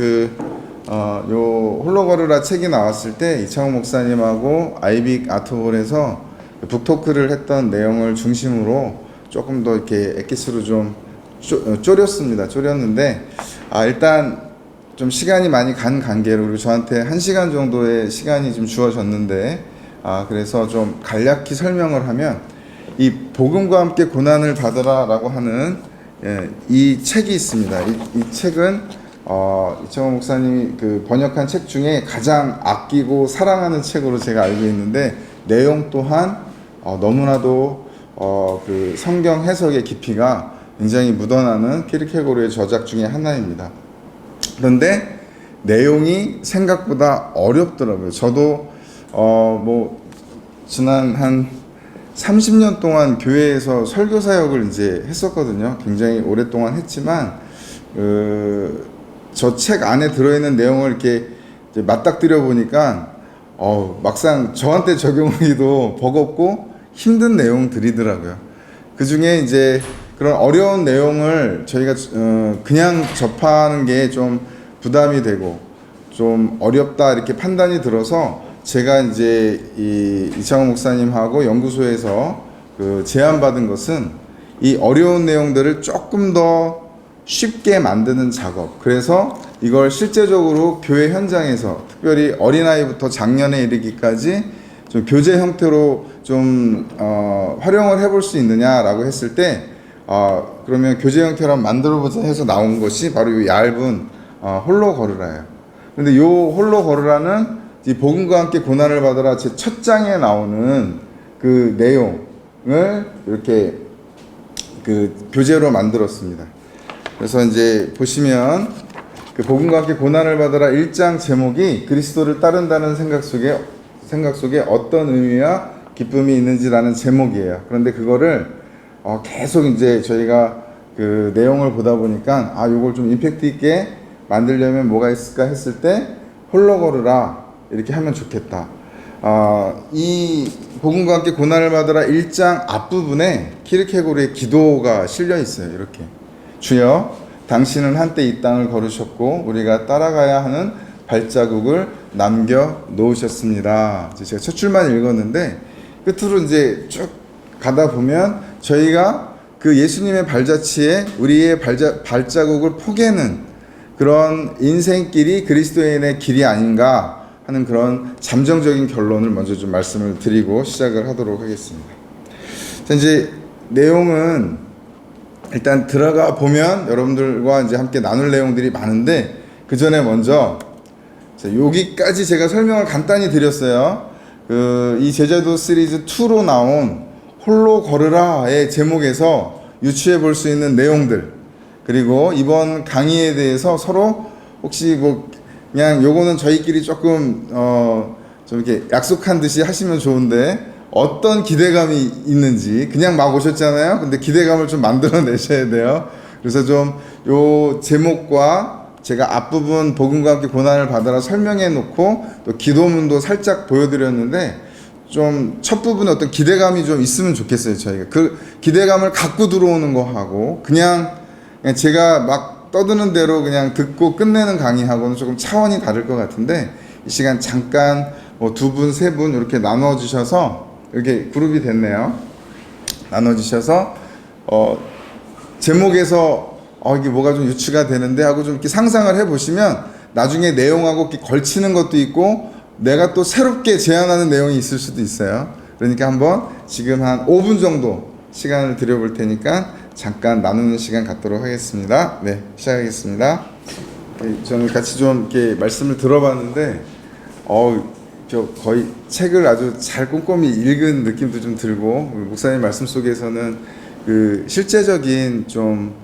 요 홀로거르라 책이 나왔을 때 이창호 목사님하고 아이빅 아트홀에서 북토크를 했던 내용을 중심으로 조금 더 이렇게 엑기스로 좀 졸였는데, 일단 좀 시간이 많이 간 관계로, 그리고 저한테 1시간 정도의 시간이 좀 주어졌는데, 그래서 좀 간략히 설명을 하면, 이 복음과 함께 고난을 받으라 라고 하는 이 책이 있습니다. 이 책은 이창호 목사님이 그 번역한 책 중에 가장 아끼고 사랑하는 책으로 제가 알고 있는데, 내용 또한 너무나도 그 성경 해석의 깊이가 굉장히 묻어나는 키르케고르의 저작 중에 하나입니다. 그런데 내용이 생각보다 어렵더라고요. 저도 지난 한 30년 동안 교회에서 설교 사역을 이제 했었거든요. 굉장히 오랫동안 했지만 저 책 안에 들어있는 내용을 이렇게 이제 맞닥뜨려 보니까 막상 저한테 적용하기도 버겁고 힘든 내용들이더라고요. 그 중에 이제 그런 어려운 내용을 저희가 그냥 접하는 게 좀 부담이 되고 좀 어렵다 이렇게 판단이 들어서, 제가 이제 이창호 목사님하고 연구소에서 그 제안받은 것은 이 어려운 내용들을 조금 더 쉽게 만드는 작업. 그래서 이걸 실제적으로 교회 현장에서 특별히 어린아이부터 장년에 이르기까지 좀 교재 형태로 좀 활용을 해볼 수 있느냐라고 했을 때, 그러면 교재 형태로 만들어보자 해서 나온 것이 바로 이 얇은 홀로 걸으라예요. 근데 요 홀로 걸으라는 이 복음과 함께 고난을 받으라 제 첫 장에 나오는 그 내용을 이렇게 그 교재로 만들었습니다. 그래서 이제 보시면 그 복음과 함께 고난을 받으라 1장 제목이 그리스도를 따른다는 생각 속에 어떤 의미와 기쁨이 있는지라는 제목이에요. 그런데 그거를 계속 이제 저희가 그 내용을 보다 보니까 요걸 좀 임팩트 있게 만들려면 뭐가 있을까 했을 때 홀로 걸으라 이렇게 하면 좋겠다. 이 복음과 함께 고난을 받으라 1장 앞부분에 키르케고르의 기도가 실려 있어요. 이렇게: 주여, 당신은 한때 이 땅을 걸으셨고 우리가 따라가야 하는 발자국을 남겨 놓으셨습니다. 제가 첫 줄만 읽었는데 끝으로 이제 쭉 가다 보면 저희가 그 예수님의 발자취에 우리의 발자국을 포개는 그런 인생길이 그리스도인의 길이 아닌가 하는 그런 잠정적인 결론을 먼저 좀 말씀을 드리고 시작을 하도록 하겠습니다. 자, 이제 내용은 일단 들어가 보면 여러분들과 이제 함께 나눌 내용들이 많은데, 그 전에 먼저 여기까지 제가 설명을 간단히 드렸어요. 이 제자도 시리즈 2로 나온 홀로 걸으라의 제목에서 유추해 볼 수 있는 내용들, 그리고 이번 강의에 대해서 서로 혹시 그냥 요거는 저희끼리 조금 좀 이렇게 약속한 듯이 하시면 좋은데 어떤 기대감이 있는지, 그냥 막 오셨잖아요. 근데 기대감을 좀 만들어 내셔야 돼요. 그래서 좀 요 제목과 제가 앞부분 복음과 함께 고난을 받으라 설명해 놓고 또 기도문도 살짝 보여드렸는데, 좀 첫 부분에 어떤 기대감이 좀 있으면 좋겠어요. 저희가 그 기대감을 갖고 들어오는 거 하고 그냥 제가 막 떠드는 대로 그냥 듣고 끝내는 강의하고는 조금 차원이 다를 것 같은데, 이 시간 잠깐 두 분, 세 분 이렇게 나눠주셔서, 이렇게 그룹이 됐네요. 나눠주셔서 제목에서 이게 뭐가 좀 유추가 되는데 하고 좀 이렇게 상상을 해보시면 나중에 내용하고 이렇게 걸치는 것도 있고 내가 또 새롭게 제안하는 내용이 있을 수도 있어요. 그러니까 한번 지금 한 5분 정도 시간을 드려볼 테니까 잠깐 나누는 시간 갖도록 하겠습니다. 네, 시작하겠습니다. 저는 같이 좀 이렇게 말씀을 들어봤는데, 저 거의 책을 아주 잘 꼼꼼히 읽은 느낌도 좀 들고, 목사님 말씀 속에서는 그 실제적인 좀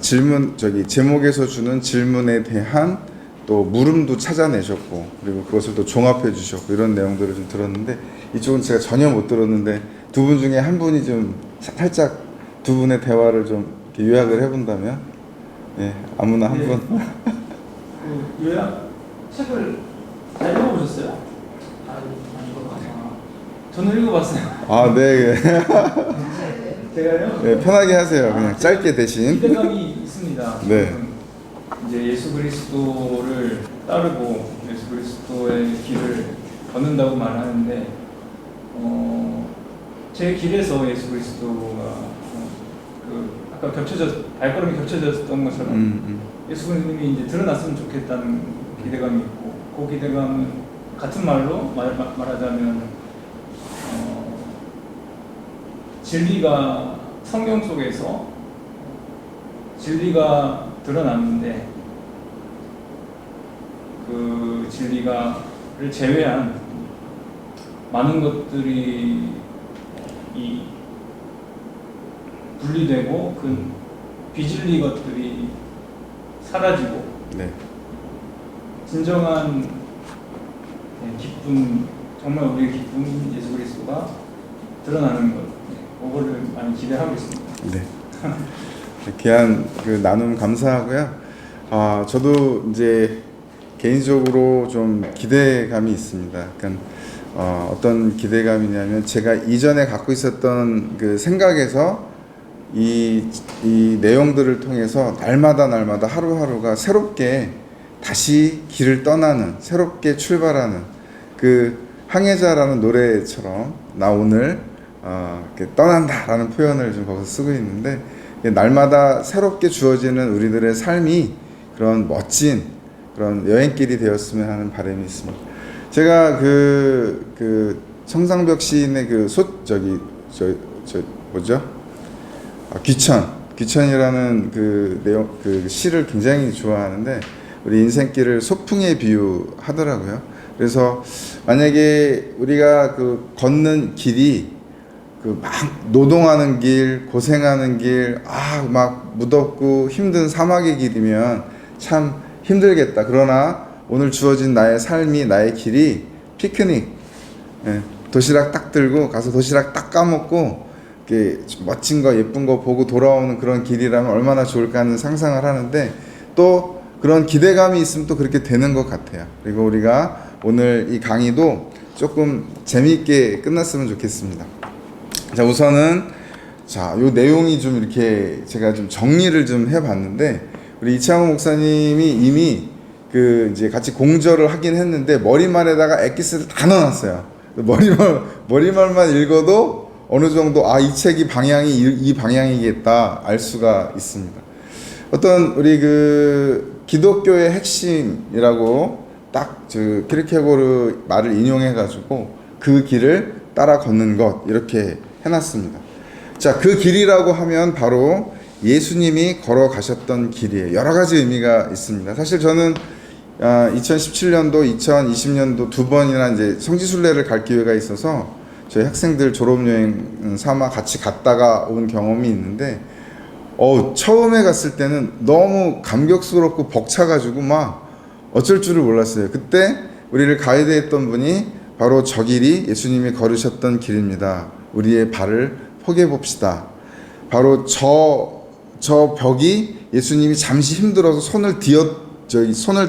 질문, 제목에서 주는 질문에 대한 또 물음도 찾아내셨고, 그리고 그것을 또 종합해 주셨고, 이런 내용들을 좀 들었는데, 이쪽은 제가 전혀 못 들었는데 두 분 중에 한 분이 좀 살짝 두 분의 대화를 좀 이렇게 요약을 해본다면, 아무나 한 분. 요약 책을 다 읽어보셨어요? 저는 읽어봤어요. 네. 제가요? 네, 편하게 하세요. 그냥 짧게 대신. 기대감이 있습니다. 네. 이제 이제 예수 그리스도를 따르고 예수 그리스도의 길을 걷는다고 말하는데 제 길에서 예수 그리스도가 아까 발걸음이 겹쳐졌던 것처럼 예수님이 이제 드러났으면 좋겠다는 기대감이 있고, 그 기대감은 같은 말로 말하자면 진리가 성경 속에서 진리가 드러났는데 그 진리가를 제외한 많은 것들이 분리되고 그 비진리 것들이 사라지고 네. 진정한 기쁨, 정말 우리의 기쁨 예수 그리스도가 드러나는 것, 그거를 많이 기대하고 있습니다. 네. 귀한 그 나눔 감사하고요. 저도 이제 개인적으로 좀 기대감이 있습니다. 그러니까 어떤 기대감이냐면 제가 이전에 갖고 있었던 그 생각에서 이 내용들을 통해서 날마다 하루하루가 새롭게 다시 길을 떠나는, 새롭게 출발하는 그 항해자라는 노래처럼 나 오늘 이렇게 떠난다라는 표현을 좀 거기서 쓰고 있는데, 날마다 새롭게 주어지는 우리들의 삶이 그런 멋진 그런 여행길이 되었으면 하는 바람이 있습니다. 제가 그 성상벽 시인의 귀천이라는 그 내용, 그 시를 굉장히 좋아하는데, 우리 인생길을 소풍에 비유하더라고요. 그래서 만약에 우리가 그 걷는 길이 그 막 노동하는 길, 고생하는 길, 막 무덥고 힘든 사막의 길이면 참 힘들겠다. 그러나 오늘 주어진 나의 삶이, 나의 길이 피크닉, 도시락 딱 들고 가서 도시락 딱 까먹고 이렇게 멋진 거, 예쁜 거 보고 돌아오는 그런 길이라면 얼마나 좋을까 하는 상상을 하는데, 또 그런 기대감이 있으면 또 그렇게 되는 것 같아요. 그리고 우리가 오늘 이 강의도 조금 재미있게 끝났으면 좋겠습니다. 자, 우선은 요 내용이 좀 이렇게 제가 좀 정리를 좀 해봤는데, 우리 이창호 목사님이 이미 그 이제 같이 공저를 하긴 했는데 머리말에다가 엑기스를 다 넣어놨어요. 머리말만 읽어도 어느 정도 이 책이 방향이 이 방향이겠다 알 수가 있습니다. 어떤 우리 그 기독교의 핵심이라고 딱 그 키르케고르 말을 인용해가지고 그 길을 따라 걷는 것, 이렇게 해놨습니다. 자, 그 길이라고 하면 바로 예수님이 걸어가셨던 길이에요. 여러 가지 의미가 있습니다. 사실 저는 2017년도, 2020년도 두 번이나 이제 성지순례를 갈 기회가 있어서 저희 학생들 졸업여행 삼아 같이 갔다가 온 경험이 있는데, 처음에 갔을 때는 너무 감격스럽고 벅차가지고 막 어쩔 줄을 몰랐어요. 그때 우리를 가이드했던 분이 바로 저 길이 예수님이 걸으셨던 길입니다. 우리의 발을 포개해 봅시다. 바로 저 벽이 예수님이 잠시 힘들어서 손을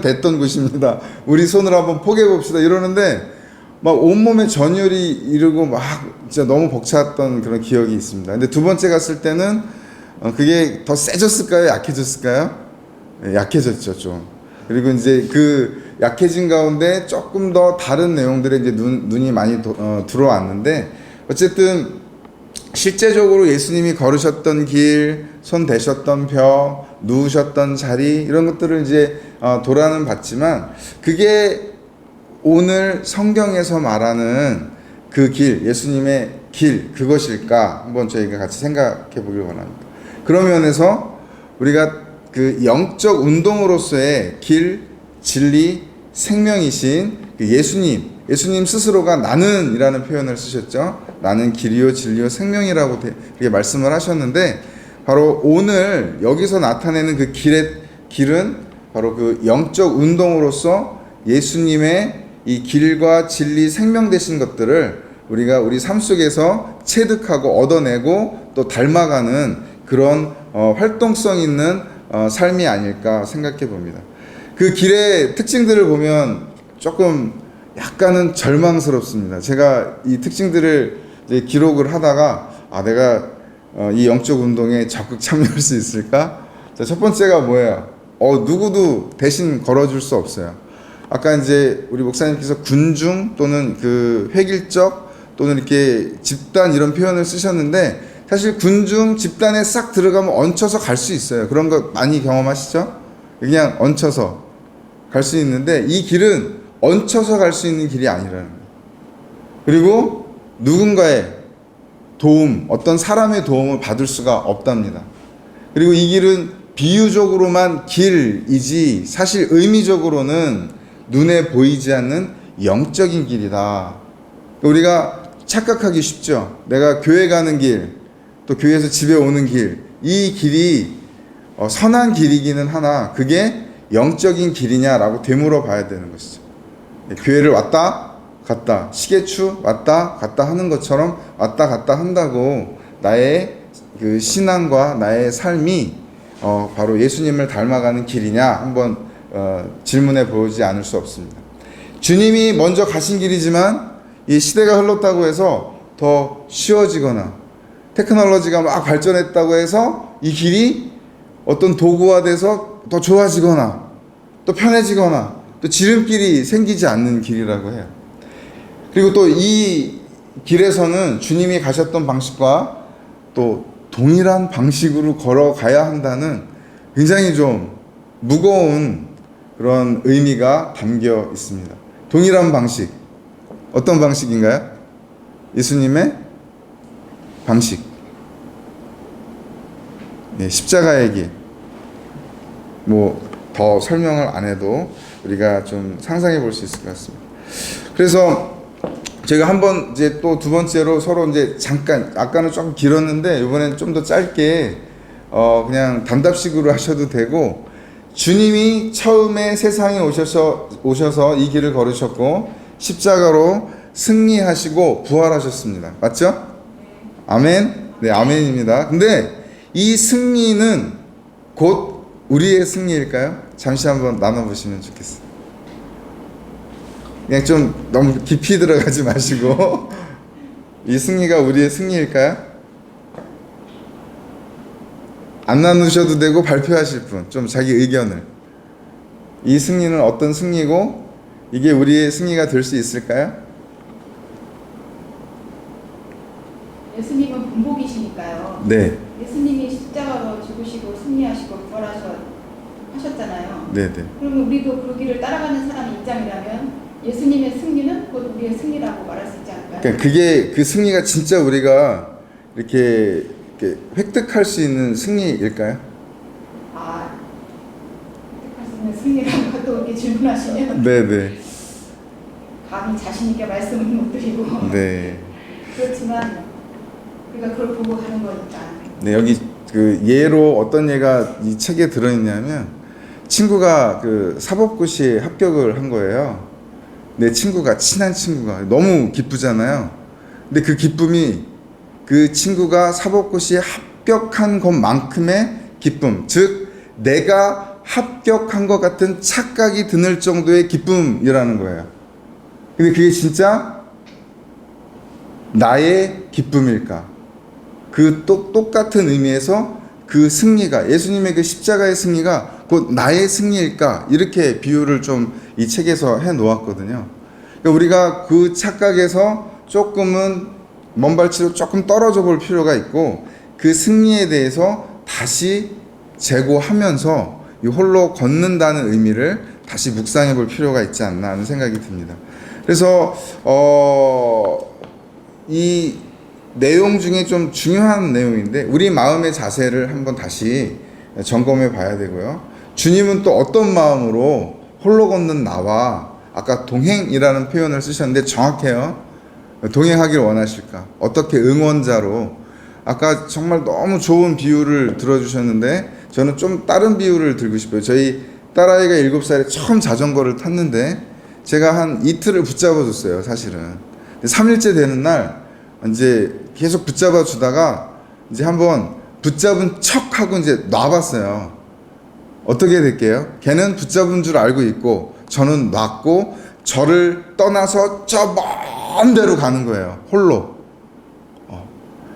댔던 곳입니다. 우리 손을 한번 포개해 봅시다. 이러는데 막 온몸에 전율이 이르고 막 진짜 너무 벅찼던 그런 기억이 있습니다. 근데 두 번째 갔을 때는 그게 더 세졌을까요? 약해졌을까요? 네, 약해졌죠, 좀. 그리고 이제 그 약해진 가운데 조금 더 다른 내용들에 이제 눈이 많이 들어왔는데, 어쨌든 실제적으로 예수님이 걸으셨던 길, 손 대셨던 벽, 누우셨던 자리, 이런 것들을 이제 도라는 봤지만, 그게 오늘 성경에서 말하는 그 길, 예수님의 길, 그것일까? 한번 저희가 같이 생각해 보길 원합니다. 그런 면에서 우리가 그 영적 운동으로서의 길, 진리, 생명이신 그 예수님 스스로가 나는이라는 표현을 쓰셨죠. 나는 길이요 진리요 생명이라고 그렇게 말씀을 하셨는데, 바로 오늘 여기서 나타내는 그 길은 바로 그 영적 운동으로서 예수님의 이 길과 진리, 생명 되신 것들을 우리가 우리 삶 속에서 체득하고 얻어내고 또 닮아가는 그런 활동성 있는 삶이 아닐까 생각해 봅니다. 그 길의 특징들을 보면 조금 약간은 절망스럽습니다. 제가 이 특징들을 이제 기록을 하다가 내가 이 영적 운동에 적극 참여할 수 있을까? 자, 첫 번째가 뭐예요? 누구도 대신 걸어줄 수 없어요. 아까 이제 우리 목사님께서 군중 또는 그 획일적 또는 이렇게 집단 이런 표현을 쓰셨는데, 사실 군중 집단에 싹 들어가면 얹혀서 갈 수 있어요. 그런 거 많이 경험하시죠? 그냥 얹혀서 갈 수 있는데, 이 길은 얹혀서 갈 수 있는 길이 아니라는 거예요. 그리고 누군가의 도움, 어떤 사람의 도움을 받을 수가 없답니다. 그리고 이 길은 비유적으로만 길이지 사실 의미적으로는 눈에 보이지 않는 영적인 길이다. 우리가 착각하기 쉽죠. 내가 교회 가는 길, 또 교회에서 집에 오는 길, 이 길이 선한 길이기는 하나 그게 영적인 길이냐라고 되물어 봐야 되는 것이죠. 교회를 왔다 갔다, 시계추 왔다 갔다 하는 것처럼 왔다 갔다 한다고 나의 그 신앙과 나의 삶이 바로 예수님을 닮아가는 길이냐 한번 질문해 보지 않을 수 없습니다. 주님이 먼저 가신 길이지만 이 시대가 흘렀다고 해서 더 쉬워지거나 테크놀로지가 막 발전했다고 해서 이 길이 어떤 도구화돼서 더 좋아지거나 또 편해지거나 또 지름길이 생기지 않는 길이라고 해요. 그리고 또 이 길에서는 주님이 가셨던 방식과 또 동일한 방식으로 걸어가야 한다는 굉장히 좀 무거운 그런 의미가 담겨 있습니다. 동일한 방식. 어떤 방식인가요? 예수님의 방식. 네, 십자가의 길. 더 설명을 안 해도 우리가 좀 상상해 볼 수 있을 것 같습니다. 그래서 제가 한번 이제 또 두 번째로 서로 이제 잠깐, 아까는 조금 길었는데 이번엔 좀 더 짧게 그냥 단답식으로 하셔도 되고, 주님이 처음에 세상에 오셔서 이 길을 걸으셨고 십자가로 승리하시고 부활하셨습니다. 맞죠? 아멘? 네, 아멘입니다. 근데 이 승리는 곧 우리의 승리일까요? 잠시 한번 나눠보시면 좋겠어요. 그냥 좀 너무 깊이 들어가지 마시고 이 승리가 우리의 승리일까요? 안 나누셔도 되고 발표하실 분, 좀 자기 의견을. 이 승리는 어떤 승리고 이게 우리의 승리가 될 수 있을까요? 예수님은 분복이시니까요. 네. 예수님이 십자가로 죽으시고 승리하시고 부활하셨잖아요. 네네. 그러면 우리도 그 길을 따라가는 사람의 입장이라면 예수님의 승리는 곧 우리의 승리라고 말할 수 있지 않을까요? 그러니까 그게 그 승리가 진짜 우리가 이렇게 획득할 수 있는 승리일까요? 획득할 수 있는 승리라는 것도 이렇게 질문하시면 네네. 감히 자신 있게 말씀을 못 드리고 네. 그렇지만 우리가 그걸 보고 하는 거니까. 네, 여기 그 예로 어떤 예가 이 책에 들어있냐면, 친구가 그 사법고시에 합격을 한 거예요. 내 친구가, 친한 친구가 너무 기쁘잖아요. 근데 그 기쁨이 그 친구가 사법고시에 합격한 것만큼의 기쁨, 즉 내가 합격한 것 같은 착각이 드는 정도의 기쁨이라는 거예요. 근데 그게 진짜 나의 기쁨일까? 그 똑같은 의미에서 그 승리가, 예수님의 그 십자가의 승리가 곧 나의 승리일까? 이렇게 비유를 좀 이 책에서 해 놓았거든요. 그러니까 우리가 그 착각에서 조금은 먼발치로 조금 떨어져 볼 필요가 있고, 그 승리에 대해서 다시 재고하면서 이 홀로 걷는다는 의미를 다시 묵상해 볼 필요가 있지 않나 하는 생각이 듭니다. 그래서 이 내용 중에 좀 중요한 내용인데, 우리 마음의 자세를 한번 다시 점검해 봐야 되고요. 주님은 또 어떤 마음으로 홀로 걷는 나와, 아까 동행이라는 표현을 쓰셨는데 정확해요. 동행하길 원하실까? 어떻게 응원자로, 아까 정말 너무 좋은 비유를 들어주셨는데 저는 좀 다른 비유를 들고 싶어요. 저희 딸아이가 7살에 처음 자전거를 탔는데 제가 한 이틀을 붙잡아 줬어요, 사실은. 3일째 되는 날 이제 계속 붙잡아 주다가 이제 한번 붙잡은 척하고 이제 놔봤어요. 어떻게 될게요? 걔는 붙잡은 줄 알고 있고 저는 놨고 저를 떠나서 저 먼 데로 가는 거예요, 홀로.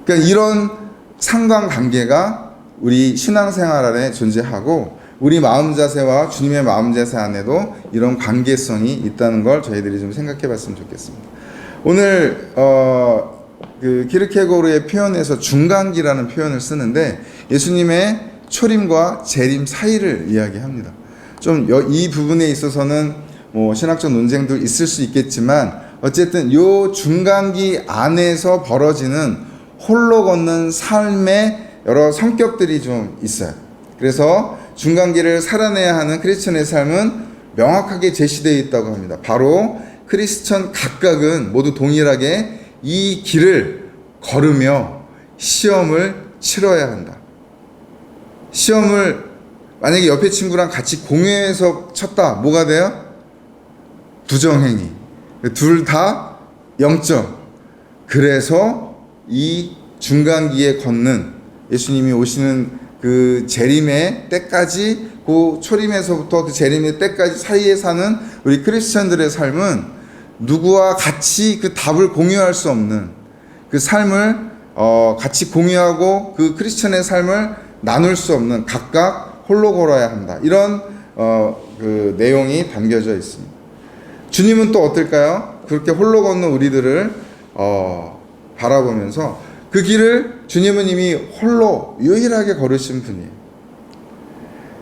그러니까 이런 상관관계가 우리 신앙생활 안에 존재하고, 우리 마음 자세와 주님의 마음 자세 안에도 이런 관계성이 있다는 걸 저희들이 좀 생각해 봤으면 좋겠습니다. 오늘 그 키르케고르의 표현에서 중간기라는 표현을 쓰는데 예수님의 초림과 재림 사이를 이야기합니다. 좀 이 부분에 있어서는 뭐 신학적 논쟁도 있을 수 있겠지만 어쨌든 요 중간기 안에서 벌어지는 홀로 걷는 삶의 여러 성격들이 좀 있어요. 그래서 중간기를 살아내야 하는 크리스천의 삶은 명확하게 제시되어 있다고 합니다. 바로 크리스천 각각은 모두 동일하게 이 길을 걸으며 시험을 치러야 한다. 시험을 만약에 옆에 친구랑 같이 공유해서 쳤다. 뭐가 돼요? 부정행위. 둘 다 0점. 그래서 이 중간기에 걷는 예수님이 오시는 그 재림의 때까지, 그 초림에서부터 그 재림의 때까지 사이에 사는 우리 크리스천들의 삶은 누구와 같이 그 답을 공유할 수 없는 그 삶을 같이 공유하고 그 크리스천의 삶을 나눌 수 없는 각각 홀로 걸어야 한다. 이런 그 내용이 담겨져 있습니다. 주님은 또 어떨까요? 그렇게 홀로 걷는 우리들을 바라보면서 그 길을 주님은 이미 홀로 유일하게 걸으신 분이에요.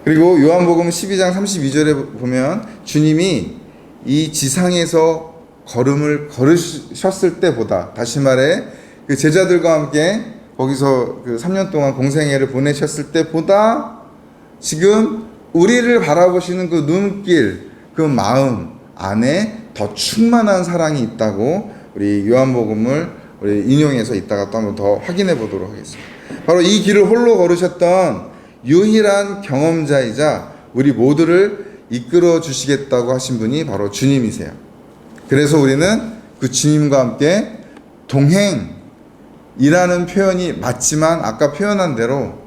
그리고 요한복음 12장 32절에 보면 주님이 이 지상에서 걸음을 걸으셨을 때보다, 다시 말해 그 제자들과 함께 거기서 그 3년 동안 공생애를 보내셨을 때보다 지금 우리를 바라보시는 그 눈길, 그 마음 안에 더 충만한 사랑이 있다고 우리 요한복음을 우리 인용해서 이따가 또 한번 더 확인해 보도록 하겠습니다. 바로 이 길을 홀로 걸으셨던 유일한 경험자이자 우리 모두를 이끌어 주시겠다고 하신 분이 바로 주님이세요. 그래서 우리는 그 주님과 함께 동행이라는 표현이 맞지만 아까 표현한 대로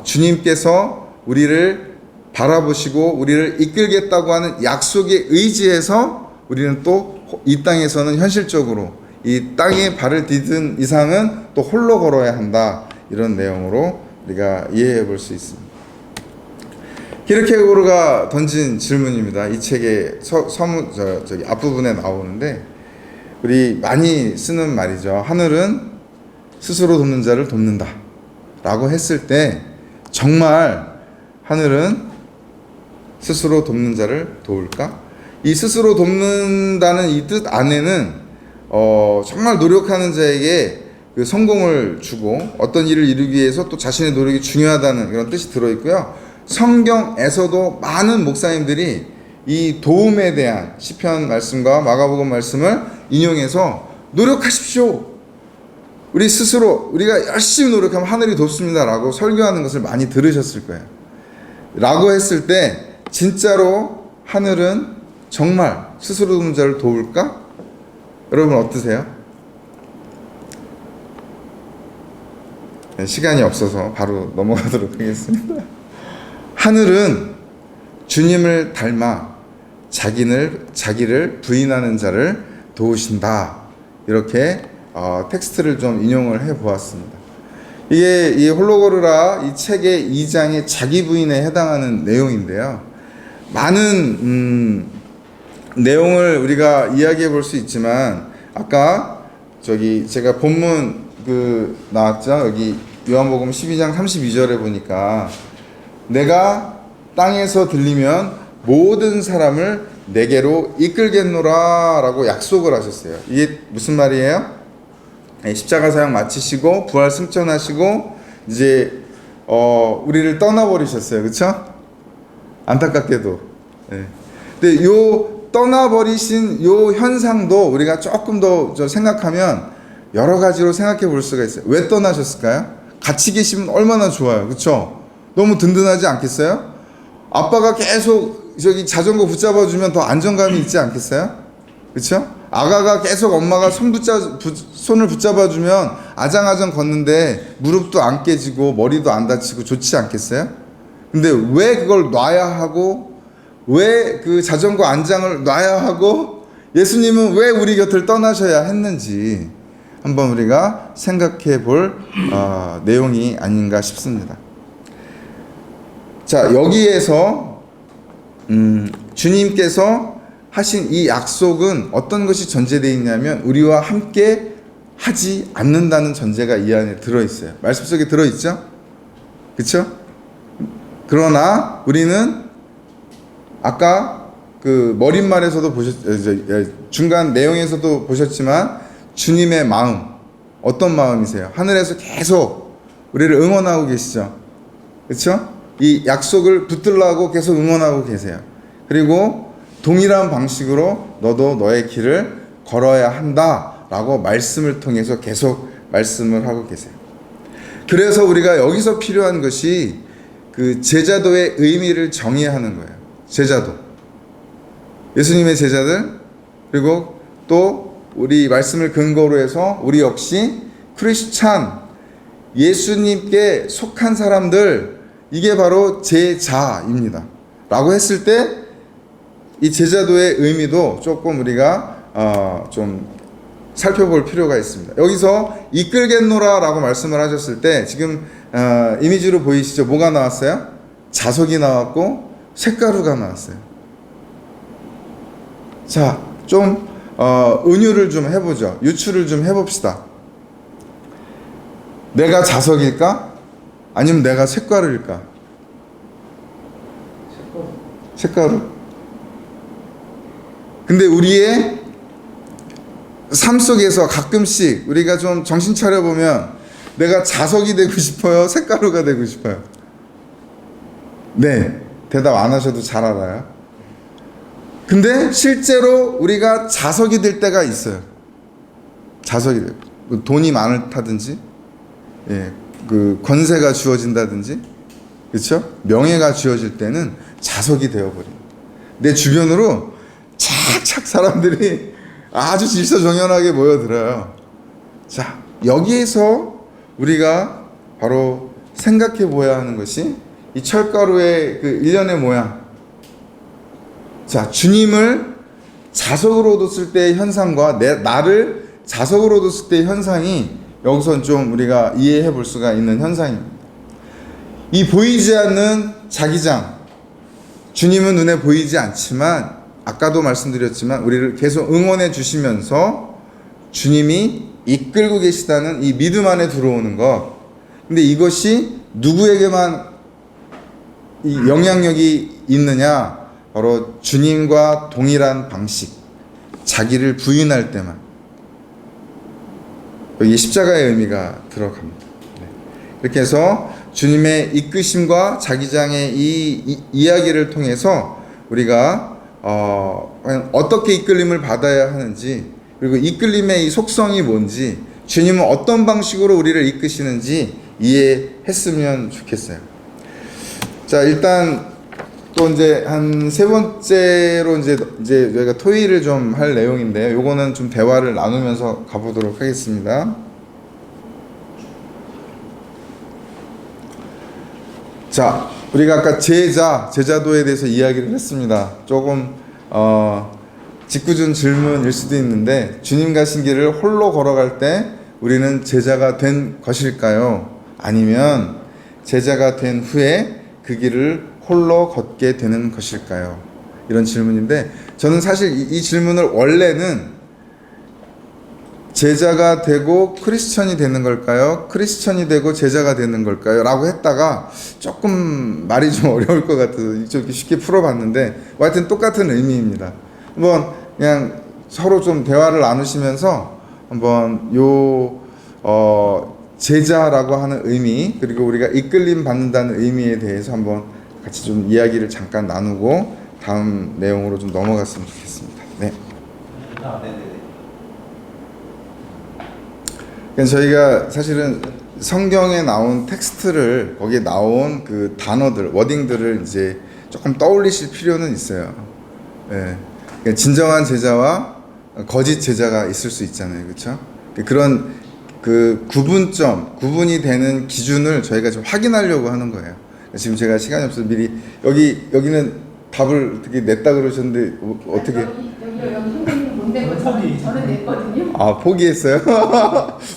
주님께서 우리를 바라보시고 우리를 이끌겠다고 하는 약속에 의지해서 우리는 또 이 땅에서는 현실적으로 이 땅에 발을 디딘 이상은 또 홀로 걸어야 한다. 이런 내용으로 우리가 이해해 볼 수 있습니다. 키르케고르가 던진 질문입니다. 이 책의 저기 앞부분에 나오는데 우리 많이 쓰는 말이죠. 하늘은 스스로 돕는 자를 돕는다 라고 했을 때 정말 하늘은 스스로 돕는 자를 도울까? 이 스스로 돕는다는 이 뜻 안에는 정말 노력하는 자에게 그 성공을 주고 어떤 일을 이루기 위해서 또 자신의 노력이 중요하다는 그런 뜻이 들어있고요. 성경에서도 많은 목사님들이 이 도움에 대한 시편 말씀과 마가복음 말씀을 인용해서 노력하십시오. 우리 스스로 우리가 열심히 노력하면 하늘이 돕습니다 라고 설교하는 것을 많이 들으셨을 거예요. 라고 했을 때 진짜로 하늘은 정말 스스로 돕는 자를 도울까? 여러분 어떠세요? 시간이 없어서 바로 넘어가도록 하겠습니다. 하늘은 주님을 닮아 자기를 부인하는 자를 도우신다. 이렇게 텍스트를 좀 인용을 해 보았습니다. 이게 이 홀로거르라 이 책의 2장의 자기 부인에 해당하는 내용인데요. 많은 내용을 우리가 이야기해 볼 수 있지만 아까 저기 제가 본문 나왔죠. 여기 요한복음 12장 32절에 보니까 내가 땅에서 들리면 모든 사람을 내게로 이끌겠노라 라고 약속을 하셨어요. 이게 무슨 말이에요? 십자가 사역 마치시고 부활 승천하시고 이제 우리를 떠나버리셨어요. 그렇죠? 안타깝게도. 네. 근데 요 떠나버리신 요 현상도 우리가 조금 더 생각하면 여러 가지로 생각해 볼 수가 있어요. 왜 떠나셨을까요? 같이 계시면 얼마나 좋아요. 그렇죠? 너무 든든하지 않겠어요? 아빠가 계속 저기 자전거 붙잡아 주면 더 안정감이 있지 않겠어요? 그렇죠? 아가가 계속 엄마가 손을 붙잡아 주면 아장아장 걷는데 무릎도 안 깨지고 머리도 안 다치고 좋지 않겠어요? 근데 왜 그걸 놔야 하고 왜 그 자전거 안장을 놔야 하고 예수님은 왜 우리 곁을 떠나셔야 했는지 한번 우리가 생각해 볼 내용이 아닌가 싶습니다. 자, 여기에서 주님께서 하신 이 약속은 어떤 것이 전제되어 있냐면 우리와 함께 하지 않는다는 전제가 이 안에 들어있어요. 말씀 속에 들어있죠? 그쵸? 그러나 우리는 아까 그 머릿말에서도 중간 내용에서도 보셨지만 주님의 마음, 어떤 마음이세요? 하늘에서 계속 우리를 응원하고 계시죠? 그쵸? 이 약속을 붙들라고 계속 응원하고 계세요. 그리고 동일한 방식으로 너도 너의 길을 걸어야 한다라고 말씀을 통해서 계속 말씀을 하고 계세요. 그래서 우리가 여기서 필요한 것이 그 제자도의 의미를 정의하는 거예요. 제자도. 예수님의 제자들, 그리고 또 우리 말씀을 근거로 해서 우리 역시 크리스찬, 예수님께 속한 사람들, 이게 바로 제자입니다. 라고 했을 때 이 제자도의 의미도 조금 우리가 좀 살펴볼 필요가 있습니다. 여기서 이끌겠노라 라고 말씀을 하셨을 때 지금 이미지로 보이시죠? 뭐가 나왔어요? 자석이 나왔고 쇳가루가 나왔어요. 자, 좀 은유를 좀 해보죠. 유추를 좀 해봅시다. 내가 자석일까? 아니면 내가 쇳가루일까? 쇳가루. 근데 우리의 삶 속에서 가끔씩 우리가 좀 정신 차려보면 내가 자석이 되고 싶어요? 쇳가루가 되고 싶어요? 네, 대답 안 하셔도 잘 알아요. 근데 실제로 우리가 자석이 될 때가 있어요. 자석이 돼요. 돈이 많다든지, 예, 그 권세가 주어진다든지, 그렇죠? 명예가 주어질 때는 자석이 되어버립니다. 내 주변으로 착착 사람들이 아주 질서정연하게 모여들어요. 자, 여기에서 우리가 바로 생각해 보아야 하는 것이 이 철가루의 그 일련의 모양. 자, 주님을 자석으로 뒀을 때의 현상과 나를 자석으로 뒀을 때의 현상이 여기서 좀 우리가 이해해 볼 수가 있는 현상입니다. 이 보이지 않는 자기장, 주님은 눈에 보이지 않지만 아까도 말씀드렸지만 우리를 계속 응원해 주시면서 주님이 이끌고 계시다는 이 믿음 안에 들어오는 것. 근데 이것이 누구에게만 이 영향력이 있느냐? 바로 주님과 동일한 방식, 자기를 부인할 때만. 여기 십자가의 의미가 들어갑니다. 이렇게 해서 주님의 이끄심과 자기장의 이 이야기를 통해서 우리가 어떻게 이끌림을 받아야 하는지, 그리고 이끌림의 이 속성이 뭔지, 주님은 어떤 방식으로 우리를 이끄시는지 이해했으면 좋겠어요. 자, 일단 또 이제 한 세 번째로 이제 저희가 토의를 좀 할 내용인데요. 요거는 좀 대화를 나누면서 가보도록 하겠습니다. 자, 우리가 아까 제자도에 대해서 이야기를 했습니다. 조금 짓궂은 질문일 수도 있는데, 주님 가신 길을 홀로 걸어갈 때 우리는 제자가 된 것일까요? 아니면 제자가 된 후에 그 길을 홀로 걷게 되는 것일까요? 이런 질문인데, 저는 사실 이 질문을 원래는 제자가 되고 크리스천이 되는 걸까요? 크리스천이 되고 제자가 되는 걸까요? 라고 했다가 조금 말이 좀 어려울 것 같아서 이렇게 쉽게 풀어봤는데, 하여튼 똑같은 의미입니다. 한번 그냥 서로 좀 대화를 나누시면서 한번 제자라고 하는 의미, 그리고 우리가 이끌림 받는다는 의미에 대해서 한번 같이 좀 이야기를 잠깐 나누고 다음 내용으로 좀 넘어갔으면 좋겠습니다. 네. 저희가 사실은 성경에 나온 텍스트를, 거기에 나온 그 단어들, 워딩들을 이제 조금 떠올리실 필요는 있어요. 네. 진정한 제자와 거짓 제자가 있을 수 있잖아요. 그렇죠? 그런 그 구분이 되는 기준을 저희가 좀 확인하려고 하는 거예요. 지금 제가 시간이 없어서 미리 여기는 답을 어떻게 냈다 그러셨는데 어떻게? 여기 선생님 못 낸 거 저는 냈거든요. 아, 포기했어요?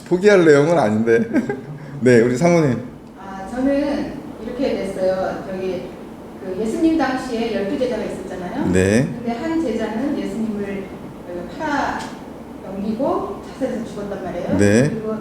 포기할 내용은 아닌데. 네, 우리 사모님. 저는 이렇게 됐어요. 네. 근데 한 제자는 예수님을 팔아 넘기고 자살해서 죽었단 말이에요. 네. 그리고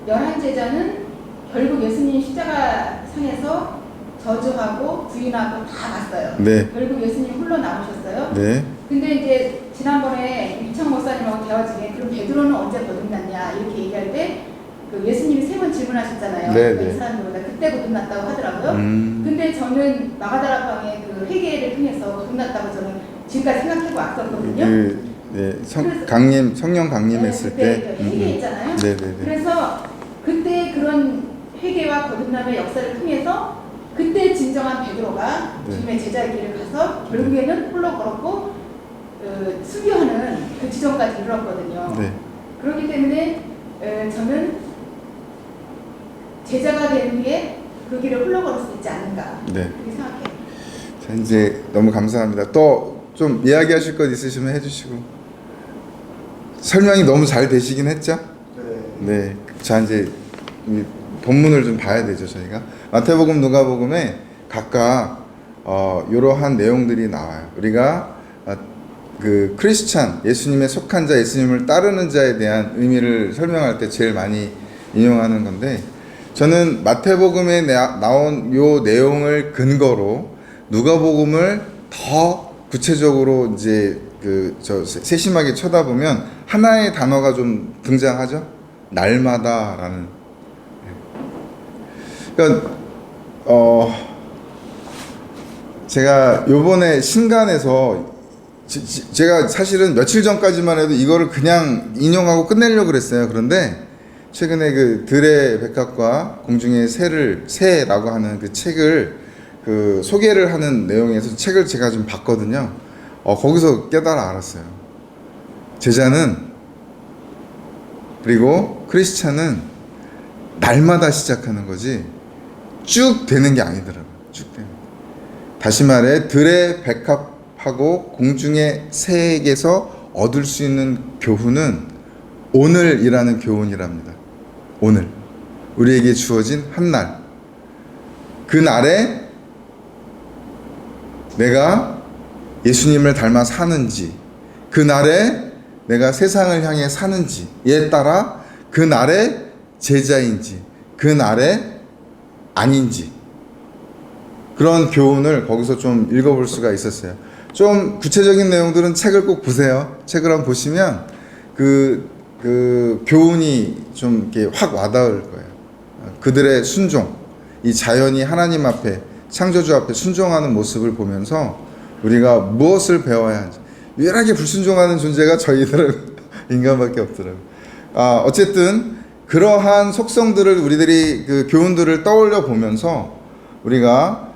11제자는 결국 예수님 십자가 상에서 저주하고 부인하고 다 갔어요. 네. 결국 예수님 홀로 남으셨어요. 네. 근데 이제 지난번에 이창 목사님하고 대화 중에 그럼 베드로는 언제 거듭났냐 이렇게 얘기할 때 그 예수님이 3번 질문하셨잖아요. 네, 네. 이 사람들보다 그때 거듭났다고 하더라고요. 음. 근데 저는 마가다라방의 그 회개를 통해서 거듭났다고 저는 지금까지 생각하고 왔었거든요. 네. 그래서- 강림, 성령 강림했을 그때 때. 그 회개 있잖아요. 네, 네, 네. 그래서 그때 그런 회개와 거듭남의 역사를 통해서 그때 진정한 베드로가 네. 주님의 제자의 길을 가서 결국에는 홀로 걸었고 수비하는 그 지점까지 이르렀거든요. 네. 그렇기 때문에 저는 제자가 되는 게 그 길을 홀로 걸을 수 있지 않는가 네. 그렇게 생각해요. 자, 이제 너무 감사합니다. 또 좀 이야기하실 것 있으시면 해주시고. 설명이 너무 잘 되시긴 했죠? 네. 자, 이제 이 본문을 좀 봐야 되죠, 저희가. 마태복음, 누가복음에 각각 이러한 내용들이 나와요. 우리가 그 크리스찬, 예수님에 속한 자, 예수님을 따르는 자에 대한 의미를 설명할 때 제일 많이 인용하는 건데, 저는 마태복음에 나온 요 내용을 근거로 누가복음을 더 구체적으로 이제 세심하게 쳐다보면 하나의 단어가 좀 등장하죠. 날마다라는. 그러니까 제가 요번에 신간에서 제가 사실은 며칠 전까지만 해도 이거를 그냥 인용하고 끝내려고 그랬어요. 그런데 최근에 그 들의 백합과 공중의 새라고 하는 그 책을 그 소개를 하는 내용에서 책을 제가 좀 봤거든요. 거기서 깨달아 알았어요. 제자는 그리고 크리스찬은 날마다 시작하는 거지 쭉 되는 게 아니더라고요. 쭉 되는. 다시 말해 들의 백합하고 공중의 새에게서 얻을 수 있는 교훈은 오늘이라는 교훈이랍니다. 오늘 우리에게 주어진 한 날, 그 날에 내가 예수님을 닮아 사는지, 그 날에 내가 세상을 향해 사는지에 따라 그 날에 제자인지 그 날에 아닌지, 그런 교훈을 거기서 좀 읽어볼 수가 있었어요. 좀 구체적인 내용들은 책을 꼭 보세요. 책을 한번 보시면 그 교훈이 좀 이렇게 확 와닿을 거예요. 그들의 순종, 이 자연이 하나님 앞에, 창조주 앞에 순종하는 모습을 보면서 우리가 무엇을 배워야 하는지. 유일하게 불순종하는 존재가 저희들은 인간밖에 없더라고요. 어쨌든 그러한 속성들을 우리들이 그 교훈들을 떠올려 보면서 우리가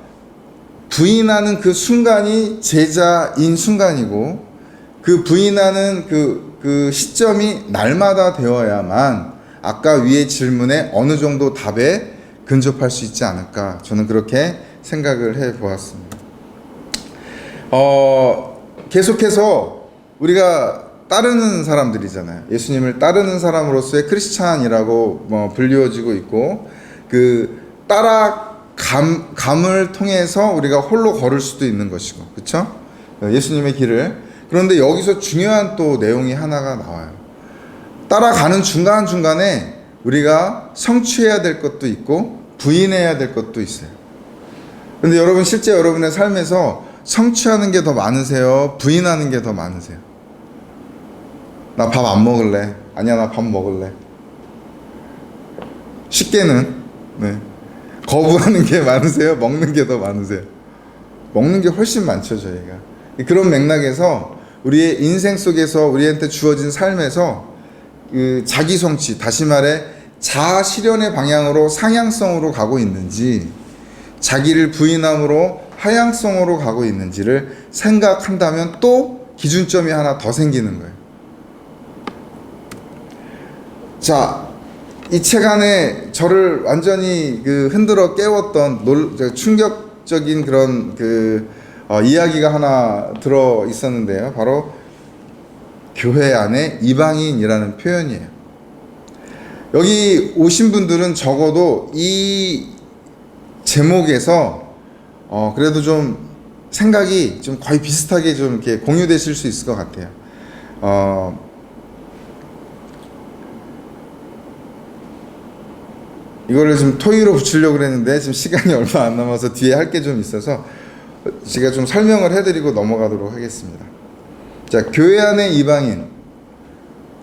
부인하는 그 순간이 제자인 순간이고, 그 부인하는 그 시점이 날마다 되어야만 아까 위의 질문에 어느 정도 답에 근접할 수 있지 않을까, 저는 그렇게 생각을 해 보았습니다. 계속해서 우리가 따르는 사람들이잖아요. 예수님을 따르는 사람으로서의 크리스찬이라고 불리워지고 있고, 그 따라감을 통해서 우리가 홀로 걸을 수도 있는 것이고, 그렇죠? 예수님의 길을. 그런데 여기서 중요한 또 내용이 하나가 나와요. 따라가는 중간중간에 우리가 성취해야 될 것도 있고 부인해야 될 것도 있어요. 그런데 여러분, 실제 여러분의 삶에서 성취하는 게 더 많으세요? 부인하는 게 더 많으세요? 나 밥 안 먹을래. 아니야, 나 밥 먹을래. 쉽게는 거부하는 게 많으세요? 먹는 게 더 많으세요? 먹는 게 훨씬 많죠, 저희가. 그런 맥락에서 우리의 인생 속에서 우리한테 주어진 삶에서 그 자기 성취, 다시 말해 자아 실현의 방향으로 상향성으로 가고 있는지, 자기를 부인함으로 하향성으로 가고 있는지를 생각한다면 또 기준점이 하나 더 생기는 거예요. 자, 이 책 안에 저를 완전히 흔들어 깨웠던 충격적인 그런 이야기가 하나 들어 있었는데요. 바로 교회 안에 이방인이라는 표현이에요. 여기 오신 분들은 적어도 이 제목에서 그래도 좀 생각이 좀 거의 비슷하게 좀 이렇게 공유되실 수 있을 것 같아요. 이거를 좀 토의로 붙이려고 그랬는데 지금 시간이 얼마 안 남아서 뒤에 할 게 좀 있어서 제가 좀 설명을 해드리고 넘어가도록 하겠습니다. 자, 교회 안에 이방인.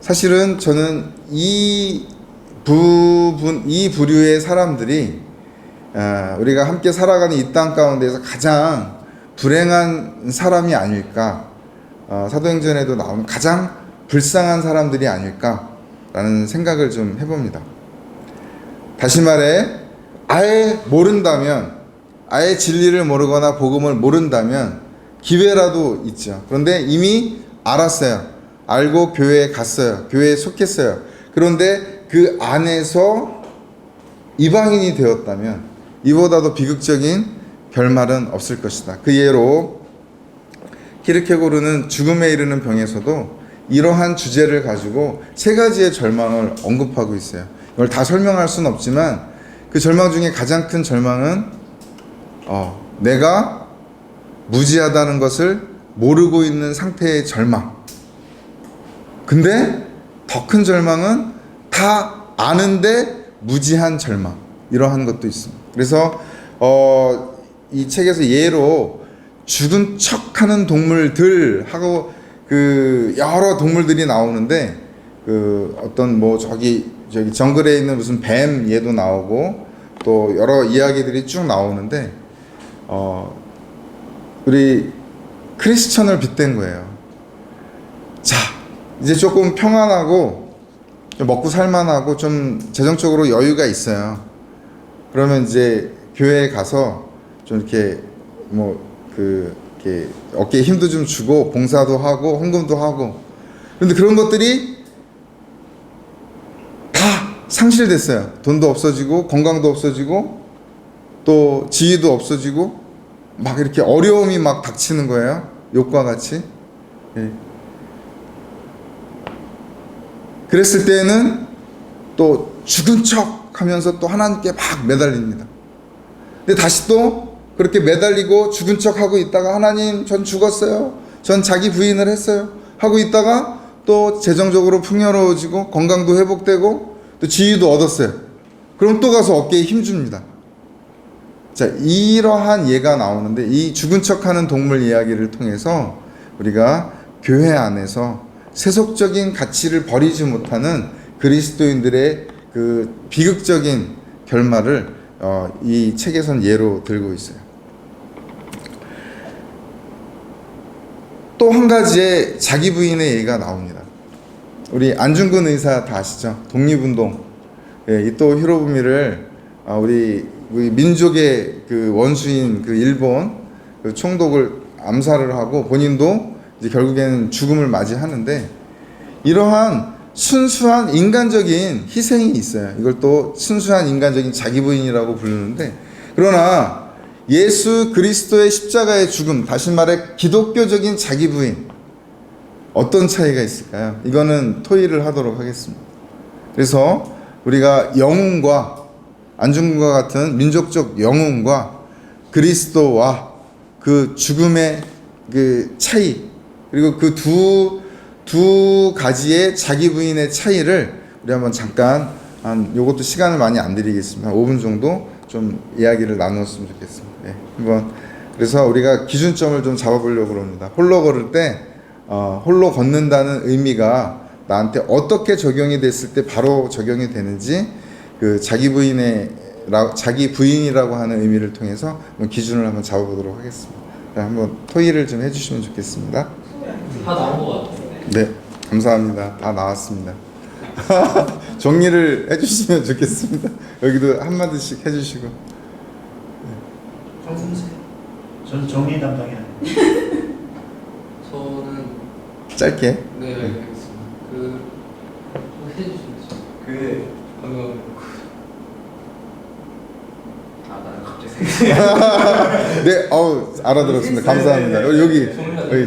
사실은 저는 이 부류의 사람들이 우리가 함께 살아가는 이 땅 가운데에서 가장 불행한 사람이 아닐까, 사도행전에도 나오는 가장 불쌍한 사람들이 아닐까라는 생각을 좀 해봅니다. 다시 말해, 아예 모른다면, 아예 진리를 모르거나 복음을 모른다면 기회라도 있죠. 그런데 이미 알았어요. 알고 교회에 갔어요. 교회에 속했어요. 그런데 그 안에서 이방인이 되었다면 이보다도 비극적인 결말은 없을 것이다. 그 예로 키르케고르는 죽음에 이르는 병에서도 이러한 주제를 가지고 세 가지의 절망을 언급하고 있어요. 이걸 다 설명할 수는 없지만 그 절망 중에 가장 큰 절망은 내가 무지하다는 것을 모르고 있는 상태의 절망. 근데 더 큰 절망은 다 아는데 무지한 절망. 이러한 것도 있습니다. 그래서 이 책에서 예로 죽은 척하는 동물들 하고 그 여러 동물들이 나오는데 그 어떤 뭐 저기 정글에 있는 무슨 뱀 얘도 나오고 또 여러 이야기들이 쭉 나오는데 우리 크리스천을 빗댄 거예요. 자, 이제 조금 평안하고 먹고 살만하고 좀 재정적으로 여유가 있어요. 그러면 이제 교회에 가서 좀 이렇게 이렇게 어깨에 힘도 좀 주고 봉사도 하고 헌금도 하고. 그런데 그런 것들이 다 상실됐어요. 돈도 없어지고 건강도 없어지고 또 지위도 없어지고 막 이렇게 어려움이 막 닥치는 거예요. 욕과 같이. 예. 그랬을 때는 또 죽은 척 하면서 또 하나님께 막 매달립니다. 근데 다시 또 그렇게 매달리고 죽은 척 하고 있다가 하나님 전 죽었어요. 전 자기 부인을 했어요. 하고 있다가 또 재정적으로 풍요로워지고 건강도 회복되고 또 지위도 얻었어요. 그럼 또 가서 어깨에 힘줍니다. 자, 이러한 예가 나오는데 이 죽은 척하는 동물 이야기를 통해서 우리가 교회 안에서 세속적인 가치를 버리지 못하는 그리스도인들의 그 비극적인 결말을 이 책에선 예로 들고 있어요. 또 한 가지의 자기 부인의 예가 나옵니다. 우리 안중근 의사 다 아시죠? 독립운동. 예, 이또 히로부미를 우리 민족의 그 원수인 그 일본 그 총독을 암살을 하고 본인도 이제 결국에는 죽음을 맞이하는데 이러한 순수한 인간적인 희생이 있어요. 이걸 또 순수한 인간적인 자기 부인이라고 부르는데, 그러나 예수 그리스도의 십자가의 죽음, 다시 말해 기독교적인 자기 부인, 어떤 차이가 있을까요? 이거는 토의를 하도록 하겠습니다. 그래서 우리가 영웅과 안중근과 같은 민족적 영웅과 그리스도와 그 죽음의 그 차이, 그리고 그 두 가지의 자기 부인의 차이를 우리 한번 잠깐 요것도 시간을 많이 안 드리겠습니다. 한 5분 정도 좀 이야기를 나누었으면 좋겠습니다. 네, 한번 그래서 우리가 기준점을 좀 잡아보려고 합니다. 홀로 걸을 때 홀로 걷는다는 의미가 나한테 어떻게 적용이 됐을 때 바로 적용이 되는지 그 자기 부인이라고 하는 의미를 통해서 기준을 한번 잡아보도록 하겠습니다. 한번 토의를 좀 해주시면 좋겠습니다. 다 나온 것 같은데. 네, 감사합니다. 다 나왔습니다. 정리를 해주시면 좋겠습니다. 여기도 한마디씩 해주시고. 저는 정리 담당이 아니에요. 저는 짧게. 네, 알겠습니다. 해주시죠. 나는 갑자기 네, 알아들었습니다. 감사합니다. 여기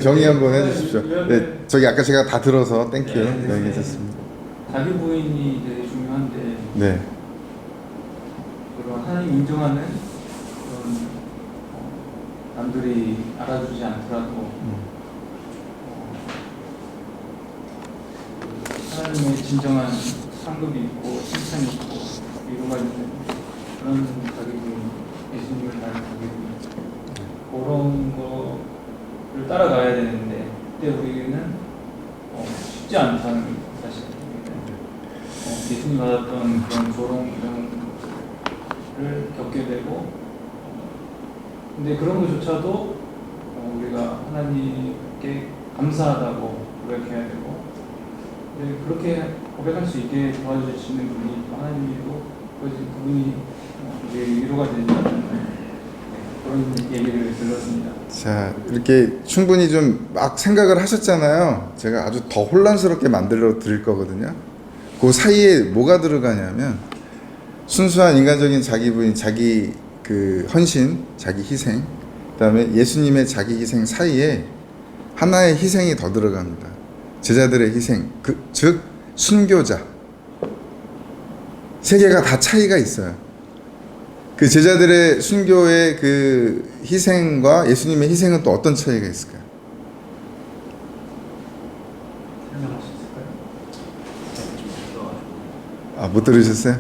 정의 한번 해주십시오. 네, 저기 아까 제가 다 들어서 땡큐. 네, 괜찮습니다. 자기 부인이 이제 중요한데 네, 그런 하나님 인정하는 그런 남들이 알아주지 않더라도 하나님의 진정한 상급이 있고 칭찬이 있고 위로가 있는 그런 자기분, 예수님을 닮은 자기분, 그런 거를 따라가야 되는데 그때 우리는 쉽지 않다는 사실. 예수님 받았던 그런 조롱을 겪게 되고, 근데 그런 것조차도 우리가 하나님께 감사하다고 고백해야 되고, 네, 그렇게 고백할 수 있게 도와주시는 분이 하나님이고 그분이 위로가 되지 않는 그런 얘기를 들었습니다. 자, 이렇게 충분히 좀 막 생각을 하셨잖아요. 제가 아주 더 혼란스럽게 만들어 드릴 거거든요. 그 사이에 뭐가 들어가냐면 순수한 인간적인 자기 부인, 자기 그 헌신, 자기 희생, 그다음에 예수님의 자기 희생 사이에 하나의 희생이 더 들어갑니다. 제자들의 희생, 즉 순교자. 세 개가 다 차이가 있어요. 그 제자들의 순교의 그 희생과 예수님의 희생은 또 어떤 차이가 있을까요? 설명할 수 있을까요? 아, 못 들으셨어요?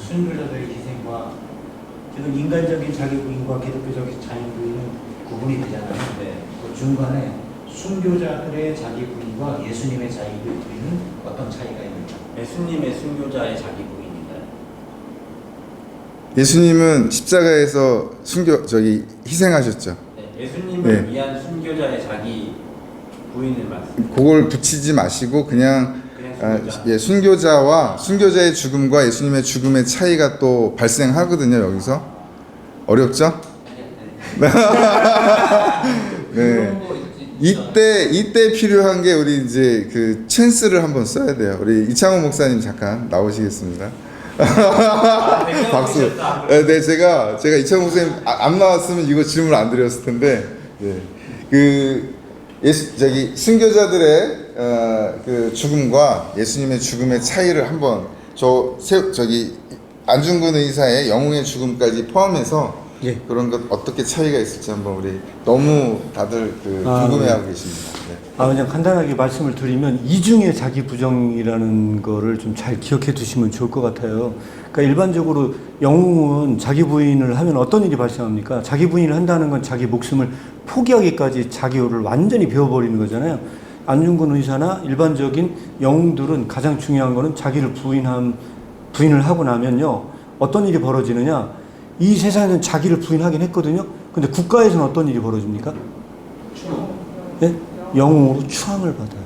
순교자들의 희생과 지금 인간적인 자기 부인과 기독교적인 자기 부인은 구분이 되잖아요. 네. 그 중간에 순교자들의 자기 부인과 예수님의 자기 부인은 어떤 차이가 있는가? 예수님의 순교자의 자기 부인인가요? 예수님은 십자가에서 희생하셨죠. 네, 예수님을 네. 위한 순교자의 자기 부인을 말씀. 그걸 붙이지 마시고 그냥 순교자. 순교자와 순교자의 죽음과 예수님의 죽음의 차이가 또 발생하거든요. 여기서 어렵죠? 네. 이때 필요한 게 우리 이제 그 찬스를 한번 써야 돼요. 우리 이창호 목사님 잠깐 나오시겠습니다. 박수. 네, 제가 이창호 목사님 안 나왔으면 이거 질문 안 드렸을 텐데, 네. 순교자들의 그 죽음과 예수님의 죽음의 차이를 한번 안중근 의사의 영웅의 죽음까지 포함해서 예. 그런 것 어떻게 차이가 있을지 한번 우리 너무 다들 궁금해하고 계십니다. 네. 그냥 간단하게 말씀을 드리면 이중의 자기 부정이라는 거를 좀 잘 기억해 두시면 좋을 것 같아요. 그러니까 일반적으로 영웅은 자기 부인을 하면 어떤 일이 발생합니까? 자기 부인을 한다는 건 자기 목숨을 포기하기까지 자기를 완전히 베어버리는 거잖아요. 안중근 의사나 일반적인 영웅들은 가장 중요한 거는 자기를 부인을 하고 나면요. 어떤 일이 벌어지느냐? 이 세상에는 자기를 부인하긴 했거든요. 근데 국가에서는 어떤 일이 벌어집니까? 네? 영웅으로 추앙을 받아요.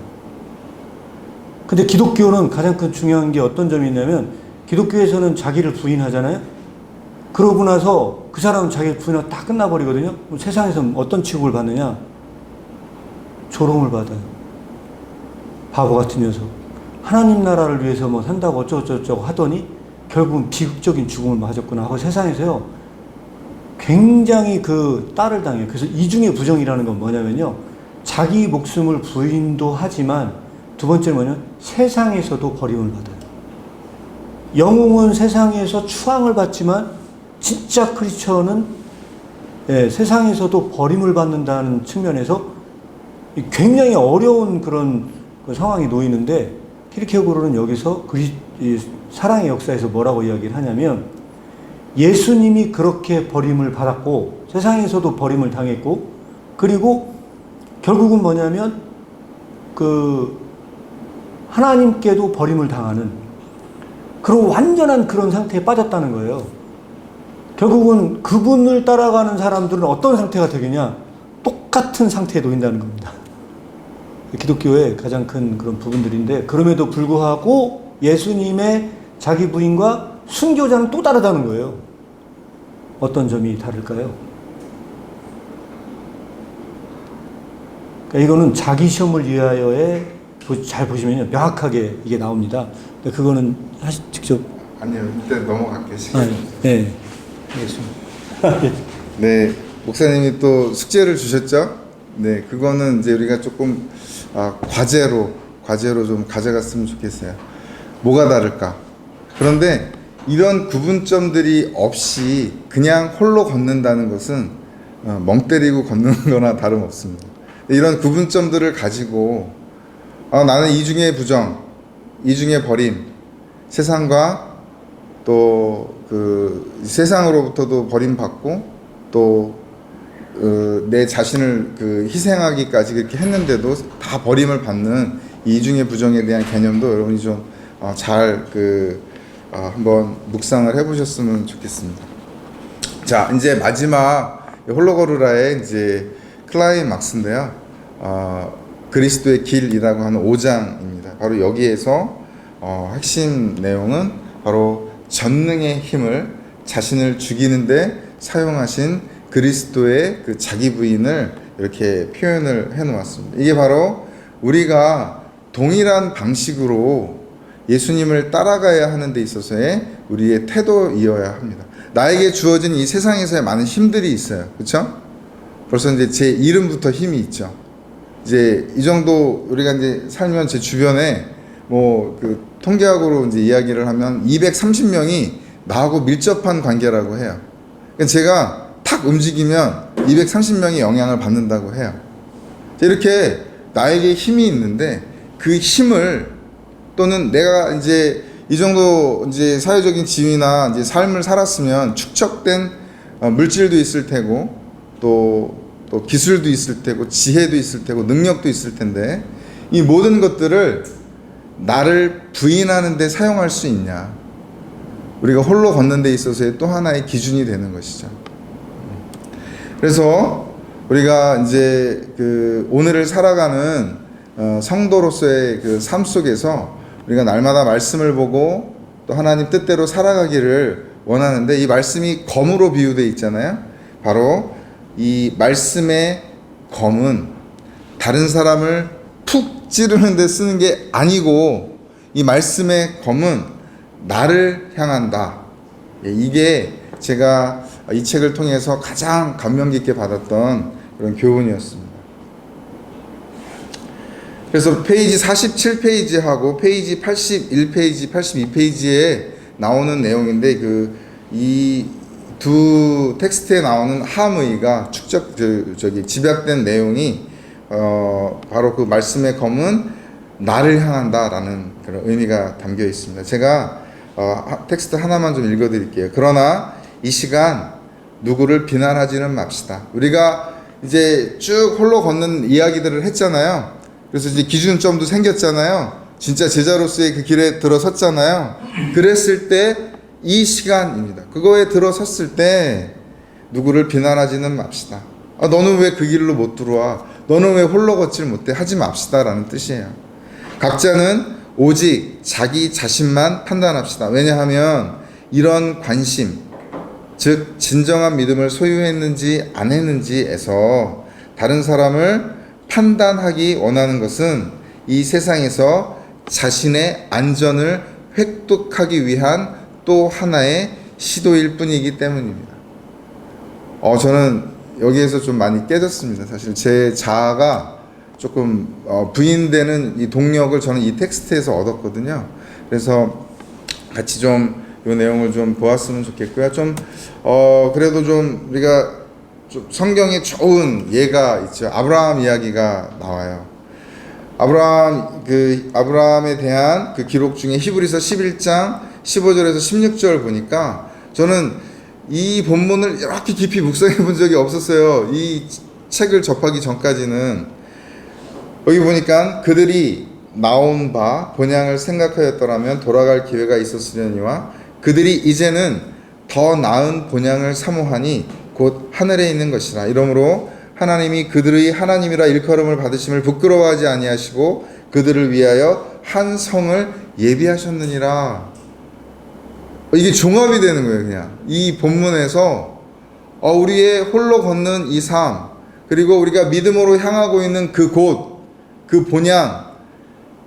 근데 기독교는 가장 큰 중요한 게 어떤 점이 있냐면 기독교에서는 자기를 부인하잖아요. 그러고 나서 그 사람은 자기를 부인하고 다 끝나버리거든요. 그럼 세상에서는 어떤 취급을 받느냐? 조롱을 받아요. 바보 같은 녀석. 하나님 나라를 위해서 뭐 산다고 어쩌고저쩌고 하더니 결국은 비극적인 죽음을 맞았구나 하고 세상에서요 굉장히 그 딸을 당해요. 그래서 이중의 부정이라는 건 뭐냐면요 자기 목숨을 부인도 하지만 두 번째는 뭐냐면 세상에서도 버림을 받아요. 영웅은 세상에서 추앙을 받지만 진짜 크리스천은 세상에서도 버림을 받는다는 측면에서 굉장히 어려운 그런 상황이 놓이는데 키르케고르는 여기서 사랑의 역사에서 뭐라고 이야기를 하냐면 예수님이 그렇게 버림을 받았고 세상에서도 버림을 당했고 그리고 결국은 뭐냐면 하나님께도 버림을 당하는 그런 완전한 그런 상태에 빠졌다는 거예요. 결국은 그분을 따라가는 사람들은 어떤 상태가 되겠냐? 똑같은 상태에 놓인다는 겁니다. 기독교의 가장 큰 그런 부분들인데 그럼에도 불구하고 예수님의 자기 부인과 순교자는 또 다르다는 거예요. 어떤 점이 다를까요? 그러니까 이거는 자기 시험을 위하여의 잘 보시면요 명확하게 이게 나옵니다. 그거는 직접 아니요, 일단 넘어갈게요. 네, 알겠습니다. 네, 목사님이 또 숙제를 주셨죠? 네, 그거는 이제 우리가 조금 과제로 좀 가져갔으면 좋겠어요. 뭐가 다를까? 그런데 이런 구분점들이 없이 그냥 홀로 걷는다는 것은 멍 때리고 걷는 거나 다름없습니다. 이런 구분점들을 가지고 나는 이중의 부정, 이중의 버림, 세상과 또 그 세상으로부터도 버림받고 또 내 자신을 그 희생하기까지 그렇게 했는데도 다 버림을 받는 이 이중의 부정에 대한 개념도 여러분이 좀 잘 한번 묵상을 해보셨으면 좋겠습니다. 자, 이제 마지막 홀로거르라의 이제 클라이막스인데요. 그리스도의 길이라고 하는 5장입니다. 바로 여기에서 핵심 내용은 바로 전능의 힘을 자신을 죽이는데 사용하신 그리스도의 그 자기 부인을 이렇게 표현을 해 놓았습니다. 이게 바로 우리가 동일한 방식으로 예수님을 따라가야 하는 데 있어서의 우리의 태도이어야 합니다. 나에게 주어진 이 세상에서의 많은 힘들이 있어요. 그렇죠? 벌써 이제 제 이름부터 힘이 있죠. 이제 이 정도 우리가 이제 살면 제 주변에 뭐 그 통계학으로 이제 이야기를 하면 230명이 나하고 밀접한 관계라고 해요. 그러니까 제가 탁 움직이면 230명이 영향을 받는다고 해요. 이렇게 나에게 힘이 있는데 그 힘을 또는 내가 이제 이 정도 이제 사회적인 지위나 이제 삶을 살았으면 축적된 물질도 있을 테고 또 기술도 있을 테고 지혜도 있을 테고 능력도 있을 텐데 이 모든 것들을 나를 부인하는 데 사용할 수 있냐. 우리가 홀로 걷는 데 있어서의 또 하나의 기준이 되는 것이죠. 그래서 우리가 이제 그 오늘을 살아가는 성도로서의 그 삶 속에서 우리가 날마다 말씀을 보고 또 하나님 뜻대로 살아가기를 원하는데 이 말씀이 검으로 비유되어 있잖아요. 바로 이 말씀의 검은 다른 사람을 푹 찌르는 데 쓰는 게 아니고 이 말씀의 검은 나를 향한다. 이게 제가 이 책을 통해서 가장 감명 깊게 받았던 그런 교훈이었습니다. 그래서 페이지 47페이지하고 페이지 81페이지, 82페이지에 나오는 내용인데 이 두 텍스트에 나오는 함의가 집약된 내용이 바로 그 말씀의 검은 나를 향한다라는 그런 의미가 담겨 있습니다. 제가 텍스트 하나만 좀 읽어드릴게요. 그러나 이 시간 누구를 비난하지는 맙시다. 우리가 이제 쭉 홀로 걷는 이야기들을 했잖아요. 그래서 이제 기준점도 생겼잖아요. 진짜 제자로서의 그 길에 들어섰잖아요. 그랬을 때 이 시간입니다. 그거에 들어섰을 때 누구를 비난하지는 맙시다. 너는 왜 그 길로 못 들어와? 너는 왜 홀로 걷질 못해? 하지 맙시다 라는 뜻이에요. 각자는 오직 자기 자신만 판단합시다. 왜냐하면 이런 관심, 즉 진정한 믿음을 소유했는지 안 했는지에서 다른 사람을 판단하기 원하는 것은 이 세상에서 자신의 안전을 획득하기 위한 또 하나의 시도일 뿐이기 때문입니다. 저는 여기에서 좀 많이 깨졌습니다. 사실 제 자아가 조금 부인되는 이 동력을 저는 이 텍스트에서 얻었거든요. 그래서 같이 좀 이 내용을 좀 보았으면 좋겠고요. 그래도 좀 우리가 좀 성경에 좋은 예가 있죠. 아브라함 이야기가 나와요. 아브라함에 대한 그 기록 중에 히브리서 11장 15절에서 16절 보니까 저는 이 본문을 이렇게 깊이 묵상해 본 적이 없었어요. 이 책을 접하기 전까지는. 여기 보니까 그들이 나온 바 본향을 생각하였더라면 돌아갈 기회가 있었으려니와 그들이 이제는 더 나은 본향을 사모하니 곧 하늘에 있는 것이라. 이러므로 하나님이 그들의 하나님이라 일컬음을 받으심을 부끄러워하지 아니하시고 그들을 위하여 한 성을 예비하셨느니라. 이게 종합이 되는 거예요. 그냥 이 본문에서 우리의 홀로 걷는 이 삶, 그리고 우리가 믿음으로 향하고 있는 그 곳, 그 본향,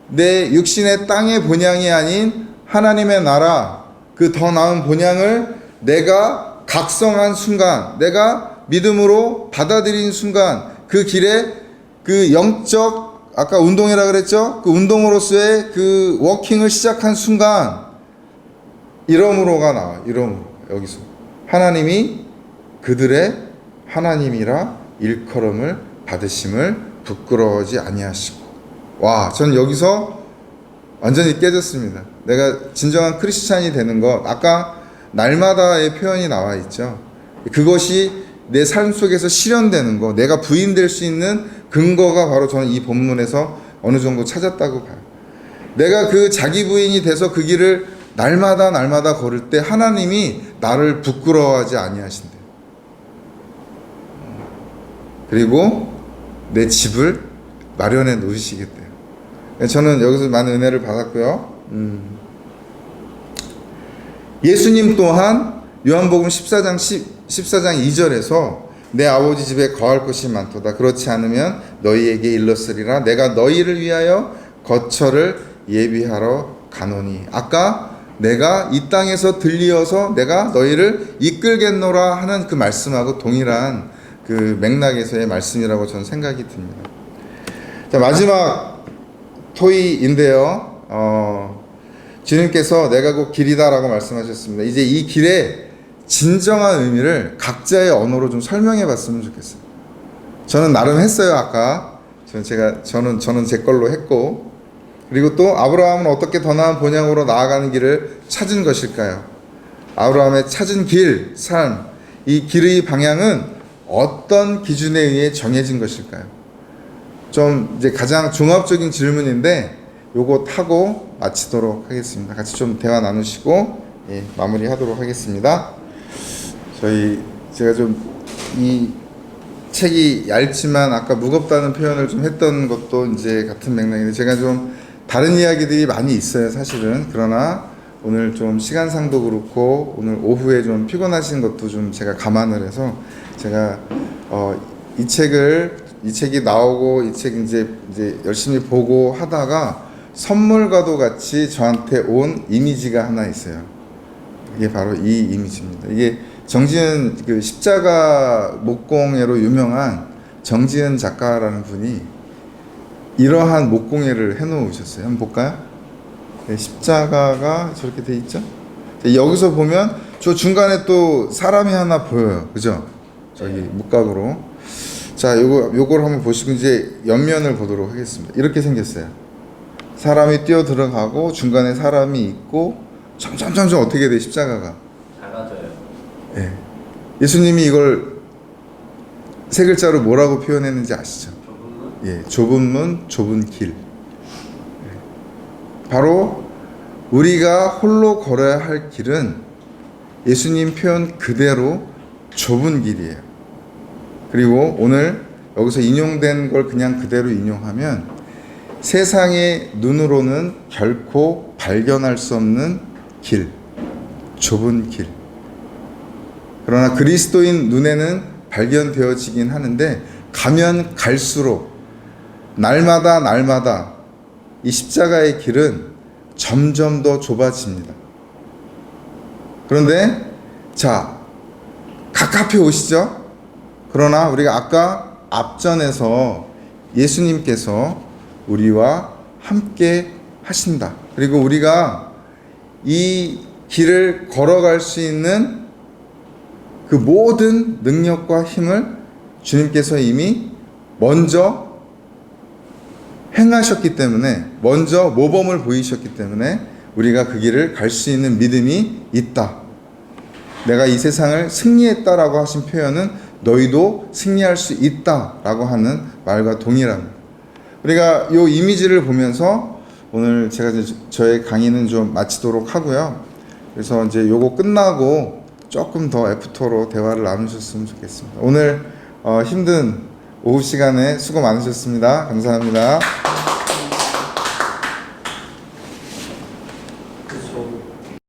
내 육신의 땅의 본향이 아닌 하나님의 나라, 그 더 나은 본향을 내가 각성한 순간, 내가 믿음으로 받아들인 순간, 그 길에 그 영적, 아까 운동이라 그랬죠? 그 운동으로서의 그 워킹을 시작한 순간, 이러므로가 나와요. 이러므로. 여기서 하나님이 그들의 하나님이라 일컬음을 받으심을 부끄러워하지 아니하시고. 와, 전 여기서 완전히 깨졌습니다. 내가 진정한 크리스찬이 되는 것, 아까 날마다의 표현이 나와 있죠. 그것이 내 삶 속에서 실현되는 거, 내가 부인될 수 있는 근거가 바로 저는 이 본문에서 어느 정도 찾았다고 봐요. 내가 그 자기 부인이 돼서 그 길을 날마다 걸을 때 하나님이 나를 부끄러워하지 아니하신대요. 그리고 내 집을 마련해 놓으시겠대요. 저는 여기서 많은 은혜를 받았고요. 예수님 또한 요한복음 14장 2절에서 내 아버지 집에 거할 것이 많도다. 그렇지 않으면 너희에게 일렀으리라. 내가 너희를 위하여 거처를 예비하러 가노니. 아까 내가 이 땅에서 들리어서 내가 너희를 이끌겠노라 하는 그 말씀하고 동일한 그 맥락에서의 말씀이라고 저는 생각이 듭니다. 자, 마지막 토의인데요. 주님께서 내가 곧 길이다라고 말씀하셨습니다. 이제 이 길의 진정한 의미를 각자의 언어로 좀 설명해 봤으면 좋겠어요. 저는 나름 했어요. 아까 저는 제 걸로 했고, 그리고 또 아브라함은 어떻게 더 나은 본향으로 나아가는 길을 찾은 것일까요? 아브라함의 찾은 길, 삶, 이 길의 방향은 어떤 기준에 의해 정해진 것일까요? 좀 이제 가장 종합적인 질문인데 요거 타고 마치도록 하겠습니다. 같이 좀 대화 나누시고 마무리하도록 하겠습니다. 제가 좀 이 책이 얇지만 아까 무겁다는 표현을 좀 했던 것도 이제 같은 맥락인데, 제가 좀 다른 이야기들이 많이 있어요, 사실은. 그러나 오늘 좀 시간상도 그렇고 오늘 오후에 좀 피곤하신 것도 좀 제가 감안을 해서 제가 이 책이 나오고 이 책 이제 열심히 보고 하다가 선물과도 같이 저한테 온 이미지가 하나 있어요. 이게 바로 이 이미지입니다. 이게 정지은 그 십자가 목공예로 유명한 정지은 작가라는 분이 이러한 목공예를 해놓으셨어요. 한번 볼까요? 네, 십자가가 저렇게 돼 있죠? 여기서 보면 저 중간에 또 사람이 하나 보여요. 그죠? 저기 목각으로. 자, 요걸 한번 보시고 이제 옆면을 보도록 하겠습니다. 이렇게 생겼어요. 사람이 뛰어 들어가고 중간에 사람이 있고 점점 어떻게 돼, 십자가가? 작아져요. 예. 예수님이 이걸 세 글자로 뭐라고 표현했는지 아시죠? 좁은 문? 예, 좁은 문, 좁은 길. 바로 우리가 홀로 걸어야 할 길은 예수님 표현 그대로 좁은 길이에요. 그리고 오늘 여기서 인용된 걸 그냥 그대로 인용하면 세상의 눈으로는 결코 발견할 수 없는 길, 좁은 길. 그러나 그리스도인 눈에는 발견되어지긴 하는데 가면 갈수록 날마다 이 십자가의 길은 점점 더 좁아집니다. 그런데 자, 가깝게 오시죠? 그러나 우리가 아까 앞전에서 예수님께서 우리와 함께 하신다. 그리고 우리가 이 길을 걸어갈 수 있는 그 모든 능력과 힘을 주님께서 이미 먼저 행하셨기 때문에, 먼저 모범을 보이셨기 때문에 우리가 그 길을 갈 수 있는 믿음이 있다. 내가 이 세상을 승리했다라고 하신 표현은 너희도 승리할 수 있다라고 하는 말과 동일합니다. 우리가 이 이미지를 보면서 오늘 제가 저의 강의는 좀 마치도록 하고요. 그래서 이제 요거 끝나고 조금 더 애프터로 대화를 나누셨으면 좋겠습니다. 오늘 힘든 오후 시간에 수고 많으셨습니다. 감사합니다.